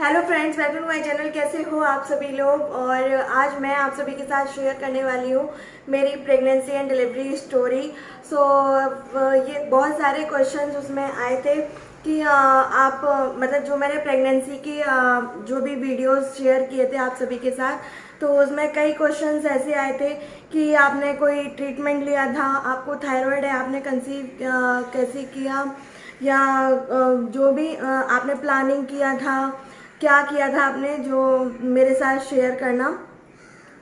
Hello friends, welcome to my channel. कैसे हो आप सभी लोग। और आज मैं आप सभी के साथ शेयर करने वाली हूँ मेरी प्रेगनेंसी एंड डिलीवरी स्टोरी। ये बहुत सारे क्वेश्चंस उसमें आए थे कि आप मतलब जो मैंने प्रेगनेंसी की जो भी वीडियोस शेयर किए थे आप सभी के साथ, तो उसमें कई क्वेश्चंस ऐसे आए थे कि आपने कोई ट्रीटमेंट लिया था, आपको थायराइड है, आपने कंसीव कैसे किया, या जो भी आपने प्लानिंग किया था, क्या किया था आपने, जो मेरे साथ शेयर करना।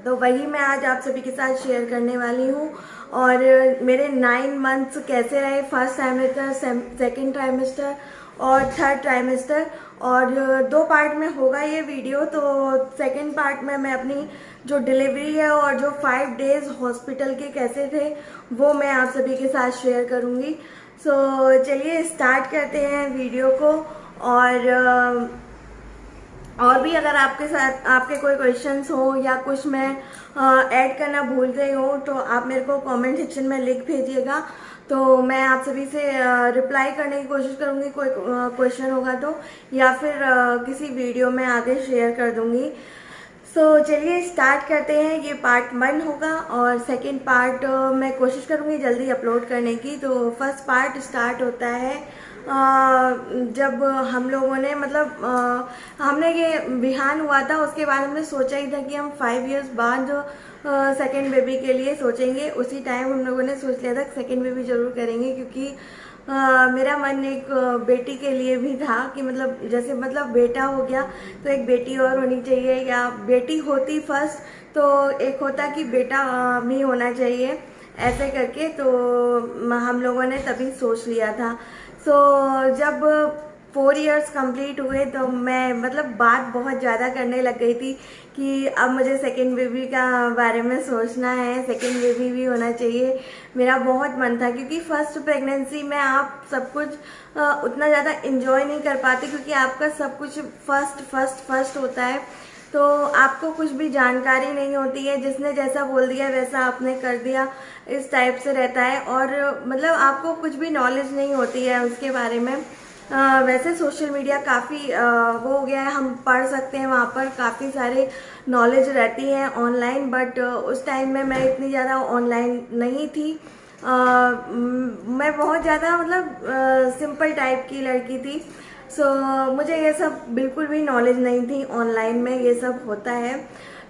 तो वही मैं आज आप सभी के साथ शेयर करने वाली हूँ। और मेरे 9 मंथ्स कैसे रहे, फर्स्ट ट्राइमेस्टर, सेकेंड ट्राइमेस्टर और थर्ड ट्राइमेस्टर। और 2 पार्ट में होगा ये वीडियो। तो सेकेंड पार्ट में मैं अपनी जो डिलीवरी है और जो 5 डेज हॉस्पिटल के कैसे थे वो मैं आप सभी के साथ शेयर करूँगी। चलिए स्टार्ट करते हैं वीडियो को। और भी अगर आपके साथ आपके कोई क्वेश्चंस हो या कुछ मैं ऐड करना भूल गई हूँ तो आप मेरे को कमेंट सेक्शन में लिख भेजिएगा, तो मैं आप सभी से रिप्लाई करने की कोशिश करूँगी कोई क्वेश्चन होगा तो, या फिर किसी वीडियो में आगे शेयर कर दूँगी। चलिए स्टार्ट करते हैं। ये पार्ट 1 होगा और सेकंड पार्ट मैं कोशिश करूँगी जल्दी अपलोड करने की। तो फर्स्ट पार्ट स्टार्ट होता है जब हम लोगों ने हमने ये बिहान हुआ था, उसके बाद हमने सोचा ही था कि हम 5 इयर्स बाद सेकेंड बेबी के लिए सोचेंगे। उसी टाइम हम लोगों ने सोच लिया था सेकेंड बेबी जरूर करेंगे, क्योंकि मेरा मन एक बेटी के लिए भी था कि जैसे बेटा हो गया तो एक बेटी और होनी चाहिए, या बेटी होती फर्स्ट तो एक होता कि बेटा भी होना चाहिए, ऐसे करके। तो हम लोगों ने तभी सोच लिया था। जब 4 इयर्स कंप्लीट हुए तो मैं बात बहुत ज़्यादा करने लग गई थी कि अब मुझे सेकेंड बेबी का बारे में सोचना है, सेकेंड बेबी भी होना चाहिए। मेरा बहुत मन था, क्योंकि फर्स्ट प्रेगनेंसी में आप सब कुछ उतना ज़्यादा इंजॉय नहीं कर पाते, क्योंकि आपका सब कुछ फर्स्ट होता है। तो आपको कुछ भी जानकारी नहीं होती है, जिसने जैसा बोल दिया वैसा आपने कर दिया, इस टाइप से रहता है। और आपको कुछ भी नॉलेज नहीं होती है उसके बारे में। वैसे सोशल मीडिया काफ़ी वो हो गया है, हम पढ़ सकते हैं, वहाँ पर काफ़ी सारे नॉलेज रहती है ऑनलाइन। बट उस टाइम में मैं इतनी ज़्यादा ऑनलाइन नहीं थी। मैं बहुत ज़्यादा सिंपल टाइप की लड़की थी। मुझे ये सब बिल्कुल भी नॉलेज नहीं थी ऑनलाइन में ये सब होता है।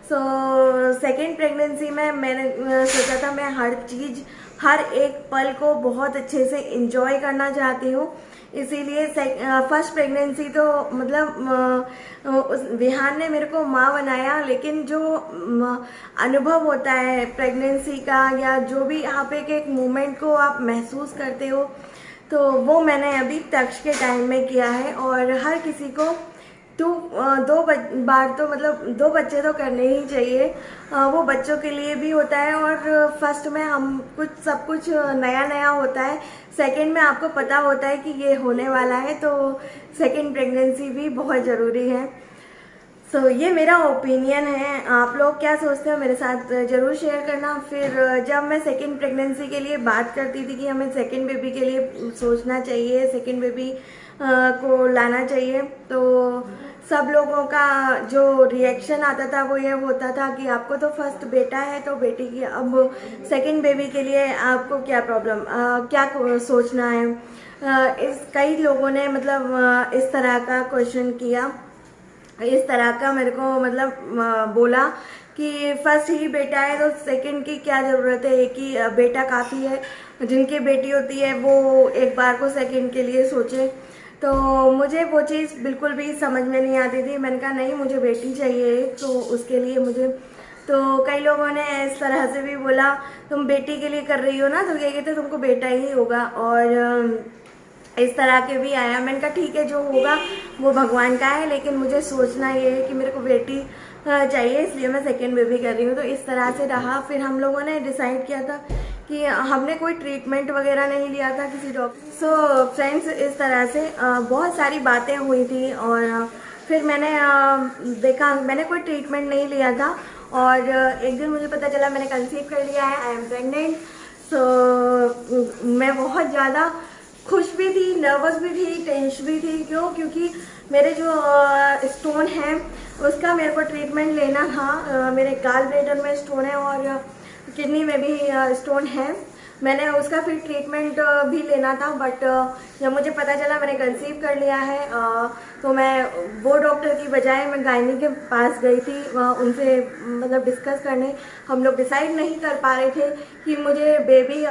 सेकेंड प्रेगनेंसी में मैंने सोचा था मैं हर चीज़, हर एक पल को बहुत अच्छे से इंजॉय करना चाहती हूँ। इसीलिए फर्स्ट प्रेगनेंसी तो उस विहान ने मेरे को माँ बनाया, लेकिन जो अनुभव होता है प्रेगनेंसी का, या जो भी आप एक मोमेंट को आप महसूस करते हो, तो वो मैंने अभी तक्ष के टाइम में किया है। और हर किसी को बार तो 2 बच्चे तो करने ही चाहिए। वो बच्चों के लिए भी होता है, और फर्स्ट में हम सब कुछ नया नया होता है, सेकंड में आपको पता होता है कि ये होने वाला है, तो सेकंड प्रेगनेंसी भी बहुत ज़रूरी है। ये मेरा ओपिनियन है। आप लोग क्या सोचते हो मेरे साथ ज़रूर शेयर करना। फिर जब मैं सेकेंड प्रेगनेंसी के लिए बात करती थी कि हमें सेकेंड बेबी के लिए सोचना चाहिए, सेकेंड बेबी को लाना चाहिए, तो सब लोगों का जो रिएक्शन आता था वो ये होता था कि आपको तो फर्स्ट बेटा है तो बेटी की, अब सेकेंड बेबी के लिए आपको क्या प्रॉब्लम, क्या सोचना है। इस कई लोगों ने इस तरह का क्वेश्चन किया, इस तरह का मेरे को बोला कि फर्स्ट ही बेटा है तो सेकंड की क्या ज़रूरत है, एक ही बेटा काफ़ी है। जिनकी बेटी होती है वो एक बार को सेकंड के लिए सोचे। तो मुझे वो चीज़ बिल्कुल भी समझ में नहीं आती थी। मैंने कहा नहीं, मुझे बेटी चाहिए, तो उसके लिए मुझे, तो कई लोगों ने इस तरह से भी बोला तुम बेटी के लिए कर रही हो ना, तो ये कहते तुमको बेटा ही होगा। और इस तरह के भी आया। मैंने कहा ठीक है, जो होगा वो भगवान का है, लेकिन मुझे सोचना ये है कि मेरे को बेटी चाहिए, इसलिए मैं सेकेंड बेबी कर रही हूँ। तो इस तरह से रहा। फिर हम लोगों ने डिसाइड किया था कि हमने कोई ट्रीटमेंट वगैरह नहीं लिया था किसी डॉक्टर। फ्रेंड्स, इस तरह से बहुत सारी बातें हुई थी। और फिर मैंने देखा, मैंने कोई ट्रीटमेंट नहीं लिया था। और एक दिन मुझे पता चला मैंने कंसीव कर लिया है, आई एम प्रेग्नेंट। मैं बहुत ज़्यादा खुश भी थी, नर्वस भी थी, टेंस भी थी। क्योंकि मेरे जो स्टोन है उसका मेरे को ट्रीटमेंट लेना था। मेरे गाल ब्लैडर में स्टोन है और किडनी में भी स्टोन है। मैंने उसका फिर ट्रीटमेंट भी लेना था, बट जब मुझे पता चला मैंने कंसीव कर लिया है तो मैं वो डॉक्टर की बजाय मैं गायनी के पास गई थी उनसे मतलब डिस्कस करने। हम लोग डिसाइड नहीं कर पा रहे थे कि मुझे बेबी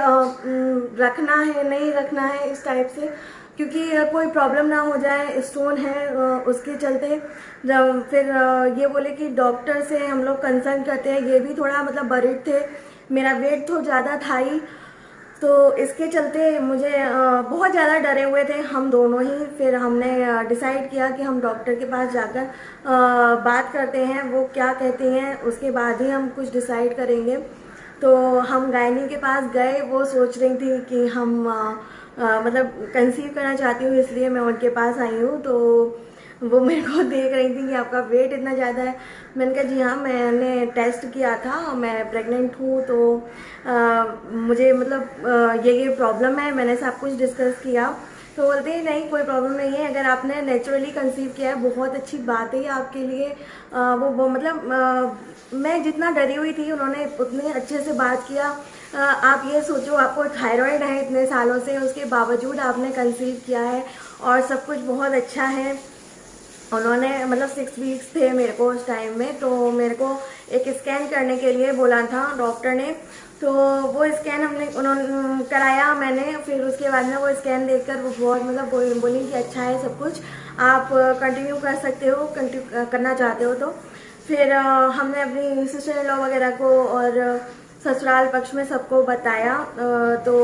रखना है नहीं रखना है इस टाइप से, क्योंकि कोई प्रॉब्लम ना हो जाए, स्टोन है उसके चलते। जब फिर ये बोले कि डॉक्टर से हम लोग कंसल्ट करते हैं, ये भी थोड़ा मतलब वरीड थे, मेरा वेट तो ज़्यादा था ही, तो इसके चलते मुझे बहुत ज़्यादा डरे हुए थे हम दोनों ही। फिर हमने डिसाइड किया कि हम डॉक्टर के पास जाकर बात करते हैं, वो क्या कहते हैं उसके बाद ही हम कुछ डिसाइड करेंगे। तो हम गायनी के पास गए, वो सोच रही थी कि हम मतलब कंसीव करना चाहती हूँ, इसलिए मैं उनके पास आई हूँ। तो वो मेरे को देख रही थी कि आपका वेट इतना ज़्यादा है। मैंने कहा जी हाँ, मैंने टेस्ट किया था, मैं प्रेग्नेंट हूँ, तो मुझे मतलब ये प्रॉब्लम है, मैंने सब कुछ डिस्कस किया। तो बोलते हैं नहीं कोई प्रॉब्लम नहीं है, अगर आपने नेचुरली कंसीव किया है बहुत अच्छी बात है आपके लिए। वो मतलब मैं जितना डरी हुई थी उन्होंने उतने अच्छे से बात किया। आप ये सोचो, आपको थायराइड है इतने सालों से, उसके बावजूद आपने कंसीव किया है और सब कुछ बहुत अच्छा है। उन्होंने मतलब 6 वीक्स थे मेरे को उस टाइम में, तो मेरे को एक स्कैन करने के लिए बोला था डॉक्टर ने। तो वो स्कैन हमने उन्होंने कराया मैंने, फिर उसके बाद में वो स्कैन देखकर वो बहुत मतलब बोली कि अच्छा है सब कुछ, आप कंटिन्यू कर सकते हो, कंटिन्यू करना चाहते हो तो। फिर हमने अपनी सिस्टर इन लॉ वगैरह को और ससुराल पक्ष में सबको बताया। तो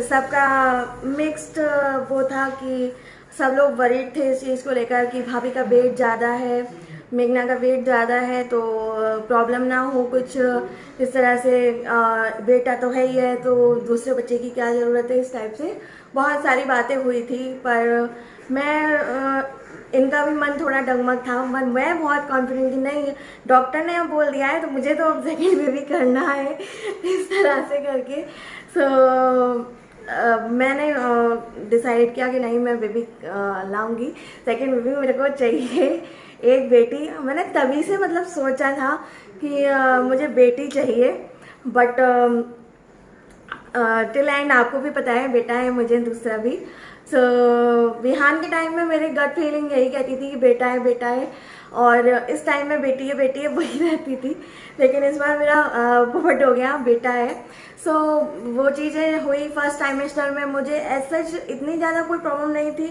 सबका मिक्स्ड वो था कि सब लोग वरीड थे इस चीज़ को लेकर कि भाभी का वेट ज़्यादा है, मेघना का वेट ज़्यादा है, तो प्रॉब्लम ना हो कुछ इस तरह से, बेटा तो है ही है तो दूसरे बच्चे की क्या ज़रूरत है, इस टाइप से बहुत सारी बातें हुई थी। पर मैं इनका भी मन थोड़ा डगमग था, मैं बहुत कॉन्फिडेंट थी, नहीं डॉक्टर ने अब बोल दिया है तो मुझे तो अब सेकेंड बेबी करना है इस तरह से करके। मैंने डिसाइड किया कि नहीं मैं बेबी लाऊंगी, सेकेंड बेबी मेरे को चाहिए, एक बेटी। मैंने तभी से मतलब सोचा था कि मुझे बेटी चाहिए, बट टिल एंड आपको भी पता है बेटा है मुझे दूसरा भी। सो विहान के टाइम में मेरी गट फीलिंग यही कहती थी कि बेटा है बेटा है, और इस टाइम में बेटी है वही रहती थी, लेकिन इस बार मेरा पोपट हो गया, बेटा है। सो वो चीज़ें हुई फर्स्ट टाइमेस्टर में। मुझे एज सच इतनी ज़्यादा कोई प्रॉब्लम नहीं थी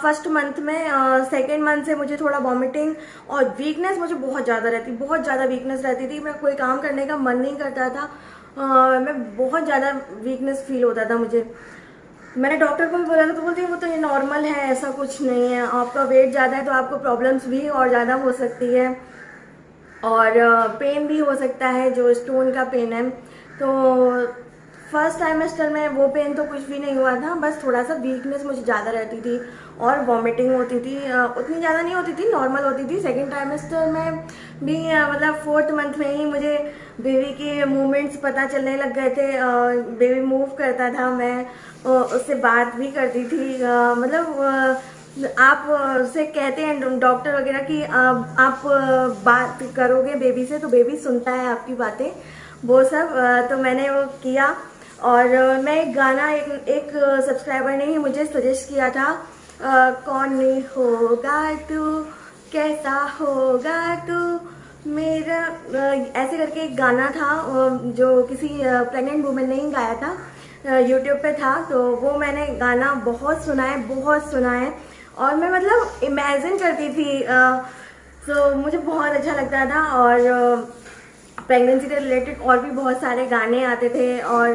फर्स्ट मंथ में। सेकेंड मंथ से मुझे थोड़ा वॉमिटिंग और वीकनेस मुझे बहुत ज़्यादा रहती, बहुत ज़्यादा वीकनेस रहती थी, मैं कोई काम करने का मन नहीं करता था। मैं बहुत ज़्यादा वीकनेस फील होता था मुझे। मैंने डॉक्टर को भी बोला था तो बोलती है वो तो ये नॉर्मल है, ऐसा कुछ नहीं है, आपका वेट ज़्यादा है तो आपको प्रॉब्लम्स भी और ज़्यादा हो सकती है और पेन भी हो सकता है, जो स्टोन का पेन है। तो फर्स्ट टाइमेस्टर में वो पेन तो कुछ भी नहीं हुआ था, बस थोड़ा सा वीकनेस मुझे ज़्यादा रहती थी और वॉमिटिंग होती थी, उतनी ज़्यादा नहीं होती थी, नॉर्मल होती थी। सेकेंड टाइमेस्टर में भी मतलब फोर्थ मंथ में ही मुझे बेबी के मूवमेंट्स पता चलने लग गए थे, बेबी मूव करता था, मैं उससे बात भी करती थी। मतलब आप से कहते हैं डॉक्टर वगैरह कि आप बात करोगे बेबी से तो बेबी सुनता है आपकी बातें, वो सब। तो मैंने वो किया और मैं एक गाना एक सब्सक्राइबर ने ही मुझे सजेस्ट किया था, कौन होगा तू, कैसा होगा तू मेरा, ऐसे करके एक गाना था जो किसी प्रेग्नेंट वुमेन ने ही गाया था, यूट्यूब पे था। तो वो मैंने गाना बहुत सुना है और मैं मतलब इमेजिन करती थी, तो मुझे बहुत अच्छा लगता था। और प्रेगनेंसी से रिलेटेड और भी बहुत सारे गाने आते थे और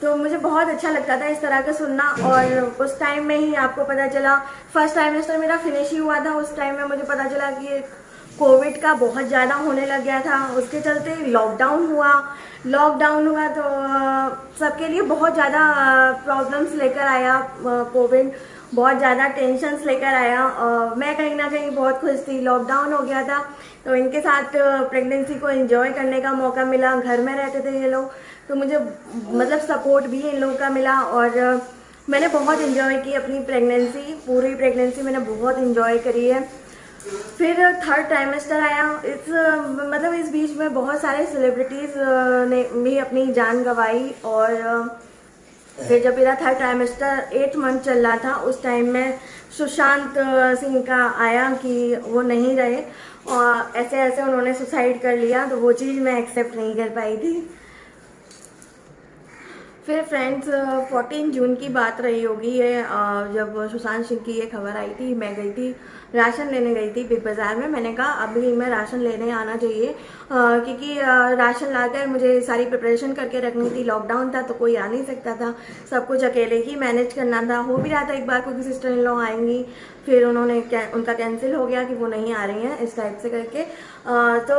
तो मुझे बहुत अच्छा लगता था इस तरह का सुनना। और उस टाइम में ही आपको पता चला, फर्स्ट टाइमेस्टर मेरा फिनिश ही हुआ था, उस टाइम में मुझे पता चला कि कोविड का बहुत ज़्यादा होने लग गया था, उसके चलते लॉकडाउन हुआ तो सबके लिए बहुत ज़्यादा प्रॉब्लम्स लेकर आया कोविड, बहुत ज़्यादा टेंशन्स लेकर आया। मैं कहीं ना कहीं बहुत खुश थी, लॉकडाउन हो गया था तो इनके साथ प्रेगनेंसी को एंजॉय करने का मौका मिला, घर में रहते थे ये लोग तो मुझे मतलब सपोर्ट भी इन लोगों का मिला। और मैंने बहुत इन्जॉय की अपनी प्रेगनेंसी, पूरी प्रेगनेंसी मैंने बहुत इन्जॉय करी है। फिर थर्ड ट्राइमेस्टर आया, इस बीच में बहुत सारे सेलिब्रिटीज़ ने भी अपनी जान गंवाई। और फिर जब मेरा थर्ड ट्राइमेस्टर 8 मंथ चल रहा था, उस टाइम में सुशांत सिंह का आया कि वो नहीं रहे और ऐसे ऐसे उन्होंने सुसाइड कर लिया, तो वो चीज़ मैं एक्सेप्ट नहीं कर पाई थी। फिर फ्रेंड्स 14 जून की बात रही होगी ये, जब सुशांत सिंह की ये खबर आई थी। मैं गई थी, राशन लेने गई थी बिग बाज़ार में। मैंने कहा अभी मैं राशन लेने आना चाहिए, क्योंकि राशन लाकर मुझे सारी प्रिपरेशन करके रखनी थी। लॉकडाउन था तो कोई आ नहीं सकता था, सब कुछ अकेले ही मैनेज करना था। हो भी रहा था एक बार क्योंकि सिस्टर इन लॉ आएंगी, फिर उनका कैंसिल हो गया कि वो नहीं आ रही हैं, इस टाइप से करके। तो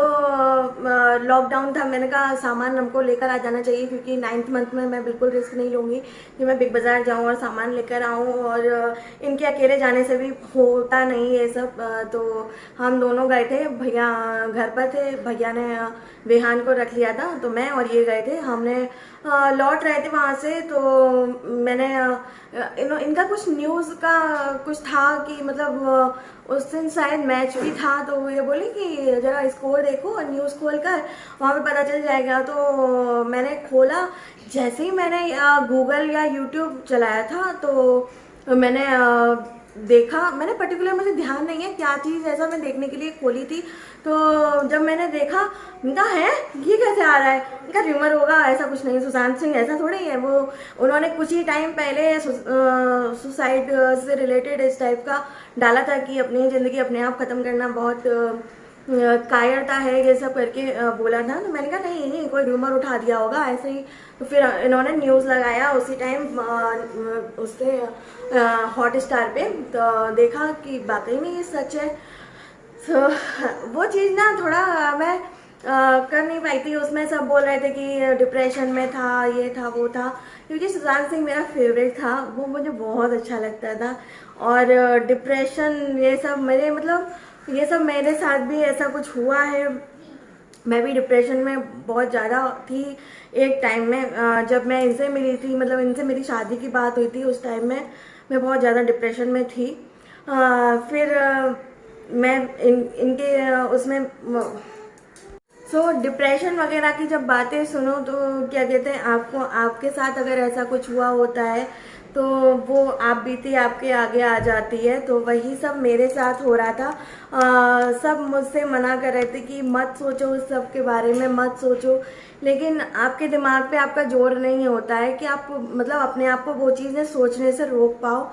लॉकडाउन था, मैंने कहा सामान हमको लेकर आ जाना चाहिए, क्योंकि 9th मंथ में मैं बिल्कुल रिस्क नहीं लूँगी कि मैं बिग बाज़ार जाऊँ और सामान लेकर आऊँ, और इनके अकेले जाने से भी होता नहीं ये सब। तो हम दोनों गए थे, भैया घर पर थे, भैया ने विहान को रख लिया था, तो मैं और ये गए थे। हमने लौट रहे थे वहाँ से, तो मैंने इनका कुछ न्यूज़ का कुछ था कि मतलब उस दिन शायद मैच भी था, तो ये बोले कि जरा स्कोर देखो न्यूज़ खोल कर, वहाँ पे पता चल जाएगा। तो मैंने खोला, जैसे ही मैंने गूगल या यूट्यूब चलाया था, तो मैंने देखा, मैंने पर्टिकुलर, मुझे ध्यान नहीं है क्या चीज़ ऐसा मैं देखने के लिए खोली थी। तो जब मैंने देखा, इनका है ये कैसे आ रहा है, इनका र्यूमर होगा, ऐसा कुछ नहीं, सुशांत सिंह ऐसा थोड़ा ही है। वो उन्होंने कुछ ही टाइम पहले सुसाइड से रिलेटेड इस टाइप का डाला था कि अपनी ज़िंदगी अपने आप ख़त्म करना बहुत कायरता है, ये सब करके बोला था। तो मैंने कहा नहीं, कोई र्यूमर उठा दिया होगा ऐसे ही। तो फिर इन्होंने न्यूज़ लगाया उसी टाइम उससे हॉट स्टार पे, तो देखा कि वाकई में ये सच है। तो वो चीज़ ना थोड़ा मैं कर नहीं पाई थी। उसमें सब बोल रहे थे कि डिप्रेशन में था, ये था वो था, क्योंकि सुशांत सिंह मेरा फेवरेट था, वो मुझे बहुत अच्छा लगता था। और डिप्रेशन ये सब मेरे साथ भी ऐसा कुछ हुआ है। मैं भी डिप्रेशन में बहुत ज़्यादा थी एक टाइम में, जब मैं इनसे मिली थी, मतलब इनसे मेरी शादी की बात हुई थी, उस टाइम में मैं बहुत ज़्यादा डिप्रेशन में थी। फिर मैं इनके उसमें डिप्रेशन वगैरह की जब बातें सुनो, तो क्या कहते हैं, आपके साथ अगर ऐसा कुछ हुआ होता है तो वो आप बीती आपके आगे आ जाती है। तो वही सब मेरे साथ हो रहा था। सब मुझसे मना कर रहे थे कि मत सोचो, उस सब के बारे में मत सोचो, लेकिन आपके दिमाग पे आपका जोर नहीं होता है कि आप मतलब अपने आप को वो चीज़ें सोचने से रोक पाओ।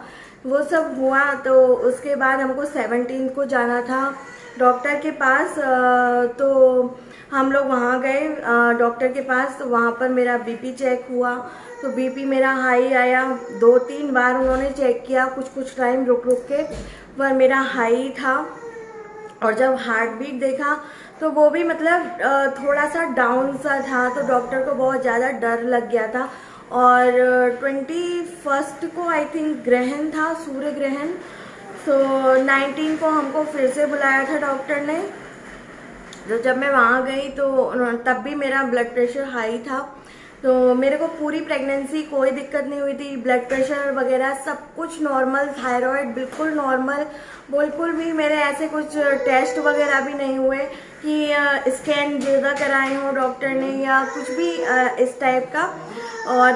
वो सब हुआ। तो उसके बाद हमको 17 को जाना था डॉक्टर के पास। तो हम लोग वहाँ गए डॉक्टर के पास, तो वहाँ पर मेरा बीपी चेक हुआ। तो बीपी मेरा हाई आया, 2-3 बार उन्होंने चेक किया, कुछ टाइम रुक के, पर मेरा हाई था। और जब हार्ट बीट देखा तो वो भी मतलब थोड़ा सा डाउन सा था, तो डॉक्टर को बहुत ज़्यादा डर लग गया था। और 21 को आई थिंक ग्रहण था, सूर्य ग्रहण। तो 19 को हमको फिर से बुलाया था डॉक्टर ने। तो जब मैं वहाँ गई तो तब भी मेरा ब्लड प्रेशर हाई था। तो मेरे को पूरी प्रेगनेंसी कोई दिक्कत नहीं हुई थी, ब्लड प्रेशर वगैरह सब कुछ नॉर्मल, थायराइड बिल्कुल नॉर्मल, बिल्कुल भी मेरे ऐसे कुछ टेस्ट वगैरह भी नहीं हुए कि स्कैन ज़्यादा कराए हों डॉक्टर ने या कुछ भी इस टाइप का। और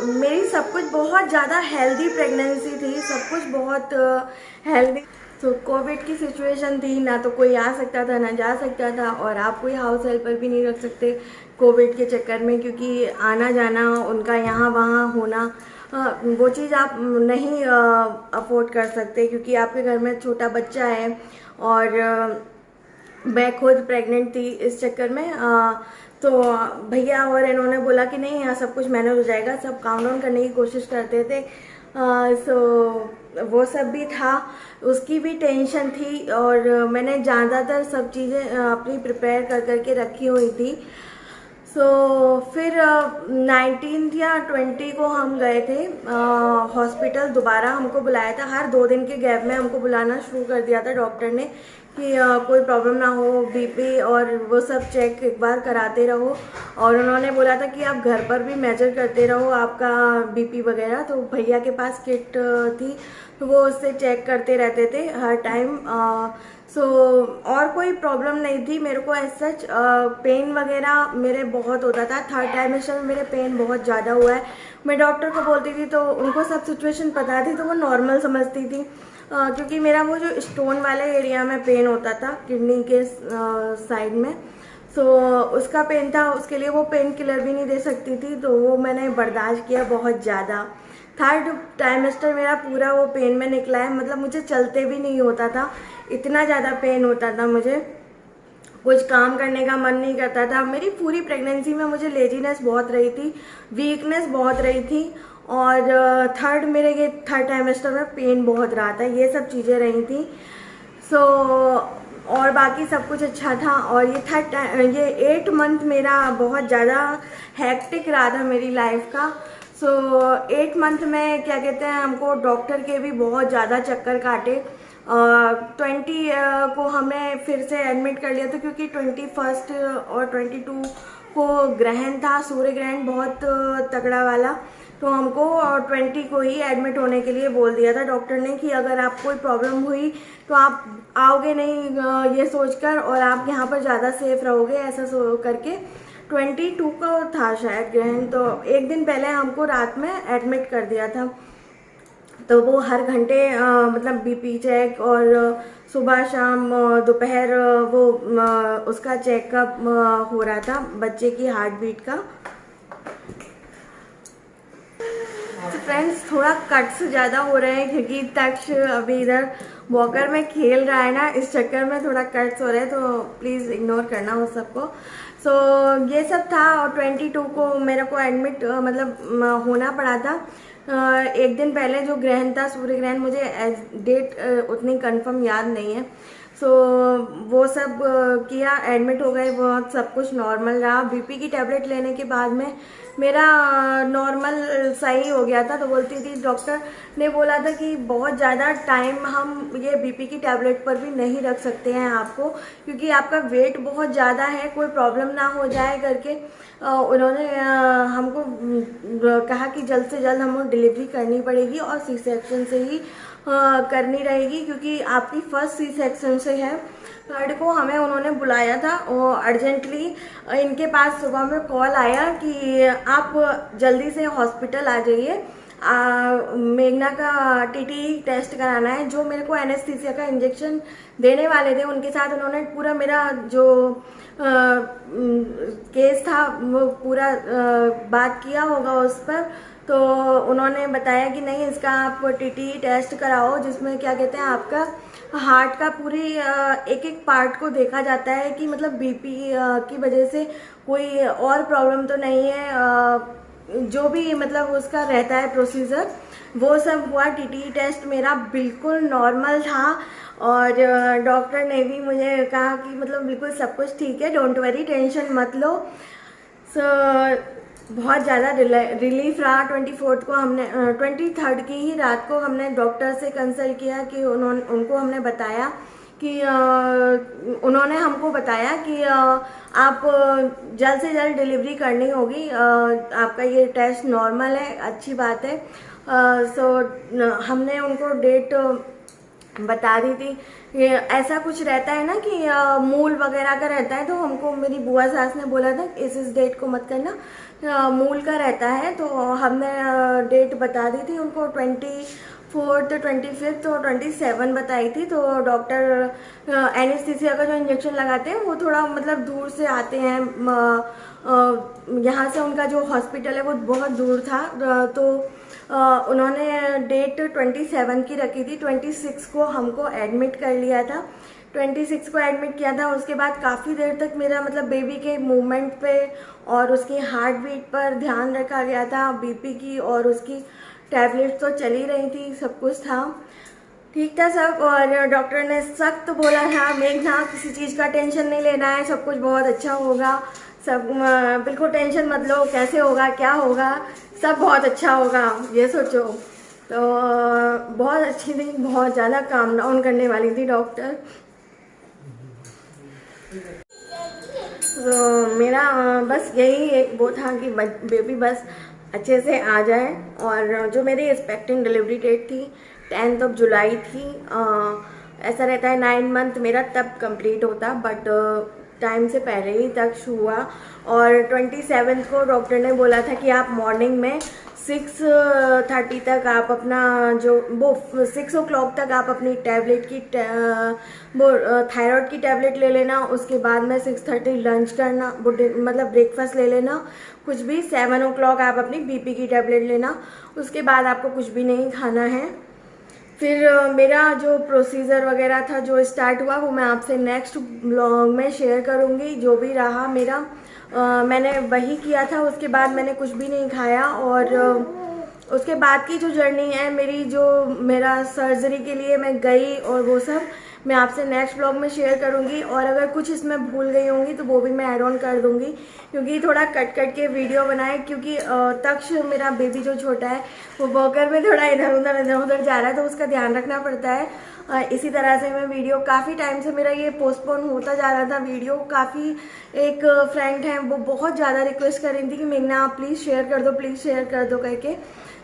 मेरी सब कुछ बहुत ज़्यादा हेल्दी प्रेगनेंसी थी, सब कुछ बहुत हेल्दी। तो कोविड की सिचुएशन थी, ना तो कोई आ सकता था ना जा सकता था, और आप कोई हाउस हेल्पर भी नहीं रख सकते कोविड के चक्कर में, क्योंकि आना जाना उनका यहाँ वहाँ होना वो चीज़ आप नहीं अफोर्ड कर सकते, क्योंकि आपके घर में छोटा बच्चा है। और मैं खुद प्रेग्नेंट थी इस चक्कर में। तो भैया और इन्होंने बोला कि नहीं, यहाँ सब कुछ मैनेज हो जाएगा, सब काउंट डाउन करने की कोशिश करते थे। सो वो सब भी था, उसकी भी टेंशन थी। और मैंने ज़्यादातर सब चीज़ें अपनी प्रिपेयर कर करके रखी हुई थी। सो फिर 19 या 20 को हम गए थे हॉस्पिटल। दोबारा हमको बुलाया था, हर 2 दिन के गैप में हमको बुलाना शुरू कर दिया था डॉक्टर ने कि कोई प्रॉब्लम ना हो, बीपी और वो सब चेक एक बार कराते रहो। और उन्होंने बोला था कि आप घर पर भी मेजर करते रहो आपका बीपी वगैरह। तो भैया के पास किट थी, तो वो उससे चेक करते रहते थे हर टाइम। सो और कोई प्रॉब्लम नहीं थी मेरे को एज सच। पेन वगैरह मेरे बहुत होता था, 3rd ट्राइमेस्टर में मेरे पेन बहुत ज़्यादा हुआ है। मैं डॉक्टर को बोलती थी तो उनको सब सिचुएशन पता थी, तो वो नॉर्मल समझती थी। क्योंकि मेरा वो जो स्टोन वाले एरिया में पेन होता था किडनी के साइड में, सो उसका पेन था, उसके लिए वो पेन किलर भी नहीं दे सकती थी, तो वो मैंने बर्दाश्त किया बहुत ज़्यादा। 3rd ट्राइमेस्टर मेरा पूरा वो पेन में निकला है, मतलब मुझे चलते भी नहीं होता था, इतना ज़्यादा पेन होता था, मुझे कुछ काम करने का मन नहीं करता था। मेरी पूरी प्रेगनेंसी में मुझे लेजीनेस बहुत रही थी, वीकनेस बहुत रही थी, और मेरे 3rd ट्राइमेस्टर में पेन बहुत रहा था, ये सब चीज़ें रही थी। सो और बाकी सब कुछ अच्छा था। और ये 8 मंथ मेरा बहुत ज़्यादा हैक्टिक रहा था मेरी लाइफ का। सो 8 मंथ में क्या कहते हैं, हमको डॉक्टर के भी बहुत ज़्यादा चक्कर काटे। 20 को हमें फिर से एडमिट कर लिया था, क्योंकि 21 और 22 को ग्रहण था, सूर्य ग्रहण बहुत तगड़ा वाला। तो हमको 20 को ही एडमिट होने के लिए बोल दिया था डॉक्टर ने कि अगर आपको कोई प्रॉब्लम हुई तो आप आओगे नहीं ये सोचकर, और आप यहाँ पर ज़्यादा सेफ रहोगे, ऐसा करके 22 को था शायद ग्रहण। तो एक दिन पहले हमको रात में एडमिट कर दिया था। तो वो हर घंटे मतलब बीपी चेक, और सुबह शाम दोपहर वो उसका चेकअप हो रहा था बच्चे की हार्ट बीट का। तो फ्रेंड्स थोड़ा कट्स ज़्यादा हो रहे हैं, क्योंकि तक्ष अभी इधर वॉकर में खेल रहा है ना, इस चक्कर में थोड़ा कट्स हो रहे हैं, तो प्लीज़ इग्नोर करना उस सबको। सो ये सब था। और 22 को मेरे को एडमिट मतलब होना पड़ा था। एक दिन पहले जो ग्रहण था, सूर्य ग्रहण, मुझे डेट उतनी कंफर्म याद नहीं है। सो वो सब किया, एडमिट हो गए, बहुत सब कुछ नॉर्मल रहा। बीपी की टैबलेट लेने के बाद में मेरा नॉर्मल सही हो गया था। तो बोलती थी, डॉक्टर ने बोला था कि बहुत ज़्यादा टाइम हम ये बीपी की टैबलेट पर भी नहीं रख सकते हैं आपको, क्योंकि आपका वेट बहुत ज़्यादा है, कोई प्रॉब्लम ना हो जाए करके उन्होंने हमको कहा कि जल्द से जल्द हमको डिलीवरी करनी पड़ेगी, और सी सेक्शन से ही करनी रहेगी, क्योंकि आपकी फर्स्ट सी सेक्शन से है। 3rd को हमें उन्होंने बुलाया था और अर्जेंटली इनके पास सुबह में कॉल आया कि आप जल्दी से हॉस्पिटल आ जाइए, मेघना का टीटी टेस्ट कराना है। जो मेरे को एनेस्थीसिया का इंजेक्शन देने वाले थे, उनके साथ उन्होंने पूरा मेरा जो केस था वो पूरा बात किया होगा उस पर। तो उन्होंने बताया कि नहीं, इसका आप टीटी टेस्ट कराओ, जिसमें क्या कहते हैं, आपका हार्ट का पूरी एक एक पार्ट को देखा जाता है कि मतलब बीपी की वजह से कोई और प्रॉब्लम तो नहीं है, जो भी मतलब उसका रहता है प्रोसीजर, वो सब हुआ। टीटी टेस्ट मेरा बिल्कुल नॉर्मल था, और डॉक्टर ने भी मुझे कहा कि मतलब बिल्कुल सब कुछ ठीक है, डोंट वरी, टेंशन मत लो। बहुत ज़्यादा रिलीफ रहा। 24 को हमने 23rd की ही रात को हमने डॉक्टर से कंसल्ट किया कि उनको हमने बताया कि उन्होंने हमको बताया कि आप जल्द से जल्द डिलीवरी करनी होगी, आपका ये टेस्ट नॉर्मल है, अच्छी बात है। सो हमने उनको डेट बता दी थी। ये ऐसा कुछ रहता है ना कि मूल वगैरह का रहता है, तो हमको मेरी बुआ सास ने बोला था इस डेट को मत करना, मूल का रहता है। तो हमने डेट बता दी थी उनको, 24th, 25th और 27 बताई थी। तो डॉक्टर एनेस्थीसिया का जो इंजेक्शन लगाते हैं वो थोड़ा मतलब दूर से आते हैं, यहाँ से उनका जो हॉस्पिटल है वो बहुत दूर था। तो उन्होंने डेट 27 की रखी थी। 26 को हमको एडमिट कर लिया था। 26 को एडमिट किया था। उसके बाद काफ़ी देर तक मेरा मतलब बेबी के मूवमेंट पे और उसकी हार्ट बीट पर ध्यान रखा गया था, बीपी की, और उसकी टैबलेट्स तो चली रही थी, सब कुछ था, ठीक था सब। और डॉक्टर ने सख्त बोला था, मेघना किसी चीज़ का टेंशन नहीं लेना है, सब कुछ बहुत अच्छा होगा, सब बिल्कुल टेंशन मत लो, कैसे होगा क्या होगा, सब बहुत अच्छा होगा ये सोचो। तो बहुत अच्छी थी, बहुत ज़्यादा काम डाउन करने वाली थी डॉक्टर। तो मेरा बस यही एक वो था कि बेबी बस अच्छे से आ जाए। और जो मेरी एक्सपेक्टिंग डिलीवरी डेट थी 10 जुलाई थी। ऐसा रहता है 9 मंथ मेरा तब कंप्लीट होता, बट टाइम से पहले ही तक हुआ। और 27 को डॉक्टर ने बोला था कि आप मॉर्निंग में 6:30 तक आप अपना जो वो 6 o'clock तक आप अपनी टैबलेट की वो थायराइड की टैबलेट ले लेना। उसके बाद में 6:30 लंच करना, वो मतलब ब्रेकफास्ट ले लेना कुछ भी। 7 o'clock आप अपनी बीपी की टैबलेट लेना। उसके बाद आपको कुछ भी नहीं खाना है। फिर मेरा जो प्रोसीजर वगैरह था जो स्टार्ट हुआ वो मैं आपसे नेक्स्ट ब्लॉग में शेयर करूँगी। जो भी रहा मेरा मैंने वही किया था। उसके बाद मैंने कुछ भी नहीं खाया। और उसके बाद की जो जर्नी है मेरी, जो मेरा सर्जरी के लिए मैं गई और वो सब मैं आपसे नेक्स्ट ब्लॉग में शेयर करूंगी। और अगर कुछ इसमें भूल गई होंगी तो वो भी मैं ऐड ऑन कर दूंगी, क्योंकि थोड़ा कट के वीडियो बनाए। क्योंकि तक्ष मेरा बेबी जो छोटा है वो वॉकर में थोड़ा इधर उधर जा रहा है, तो उसका ध्यान रखना पड़ता है। इसी तरह से मैं वीडियो काफ़ी टाइम से मेरा ये पोस्टपोन होता जा रहा था वीडियो। काफ़ी एक फ्रेंड है वो बहुत ज़्यादा रिक्वेस्ट कर रही थी कि मेघना आप प्लीज़ शेयर कर दो, प्लीज़ शेयर कर दो करके।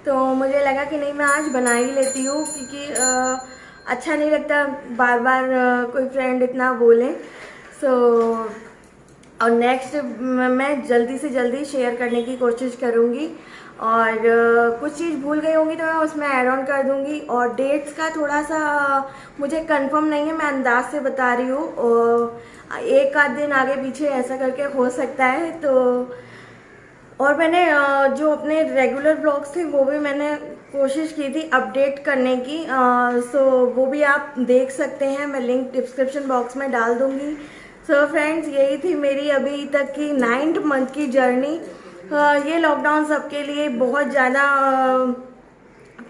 तो मुझे लगा कि नहीं, मैं आज बना ही लेती हूँ, क्योंकि अच्छा नहीं लगता बार बार कोई फ्रेंड इतना बोले। सो और नेक्स्ट मैं जल्दी से जल्दी शेयर करने की कोशिश करूँगी। और कुछ चीज़ भूल गई होंगी तो मैं उसमें ऐड ऑन कर दूँगी। और डेट्स का थोड़ा सा मुझे कंफर्म नहीं है, मैं अंदाज से बता रही हूँ। और एक आध दिन आगे पीछे ऐसा करके हो सकता है। तो और मैंने जो अपने रेगुलर ब्लॉग्स थे वो भी मैंने कोशिश की थी अपडेट करने की। सो वो भी आप देख सकते हैं, मैं लिंक डिस्क्रिप्शन बॉक्स में डाल दूँगी। सो फ्रेंड्स, यही थी मेरी अभी तक की 9th मंथ की जर्नी। ये लॉकडाउन सबके लिए बहुत ज़्यादा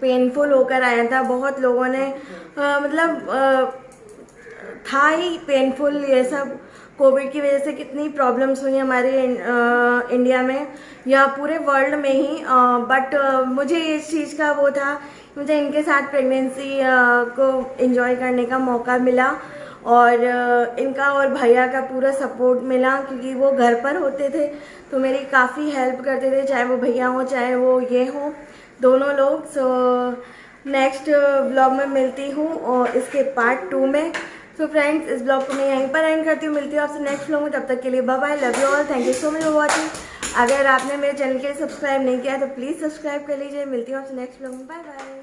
पेनफुल होकर आया था। बहुत लोगों ने था ही पेनफुल ये सब। कोविड की वजह से कितनी प्रॉब्लम्स हुई हमारे इंडिया में या पूरे वर्ल्ड में ही। बट मुझे इस चीज़ का वो था, मुझे इनके साथ प्रेगनेंसी को एंजॉय करने का मौका मिला। और इनका और भैया का पूरा सपोर्ट मिला, क्योंकि वो घर पर होते थे तो मेरी काफ़ी हेल्प करते थे, चाहे वो भैया हो चाहे वो ये हो, दोनों लोग। सो नेक्स्ट ब्लॉग में मिलती हूँ और इसके पार्ट 2 में। सो फ्रेंड्स, इस ब्लॉग को मैं यहीं पर एंड करती हूँ। मिलती हूँ आपसे नेक्स्ट ब्लॉग में। तब तक के लिए bye bye, love you all, thank you so much for watching. अगर आपने मेरे चैनल के लिए सब्सक्राइब नहीं किया तो प्लीज़ सब्सक्राइब कर लीजिए। मिलती हूँ आपसे नेक्स्ट ब्लॉग में, बाय बाय।